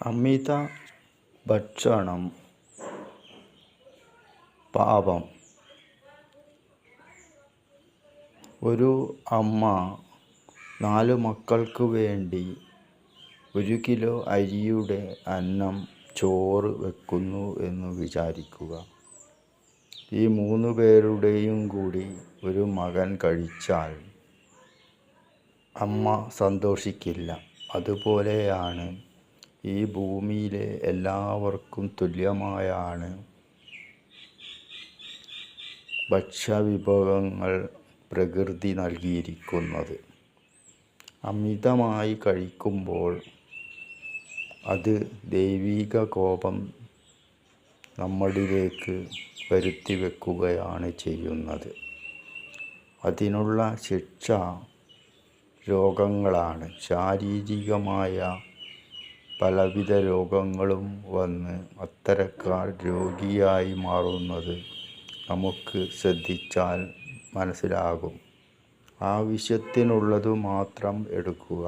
അമിത ഭക്ഷണം പാപം. ഒരു അമ്മ 4 മക്കൾക്ക് വേണ്ടി 1 കിലോ അരിയുടെ അന്നം ചോറ് വെക്കുന്നു എന്ന് വിചാരിക്കുക. ഈ 3 പേരുടെയും കൂടി ഒരു മകൻ കഴിച്ചാൽ അമ്മ സന്തോഷിക്കില്ല. അതുപോലെയാണ് ഈ ഭൂമിയിലെ എല്ലാവർക്കും തുല്യമായാണ് ഭക്ഷ്യവിഭവങ്ങൾ പ്രകൃതി നൽകിയിരിക്കുന്നത്. അമിതമായി കഴിക്കുമ്പോൾ അത് ദൈവിക കോപം നമ്മളിലേക്ക് വരുത്തി വെക്കുകയാണ് ചെയ്യുന്നത്. അതിനുള്ള ശിക്ഷ രോഗങ്ങളാണ്. ശാരീരികമായ പലവിധ രോഗങ്ങളും വന്ന് അത്തരക്കാർ രോഗിയായി മാറുന്നത് നമുക്ക് ശ്രദ്ധിച്ചാൽ മനസ്സിലാകും. ആവശ്യത്തിനുള്ളത് മാത്രം എടുക്കുക.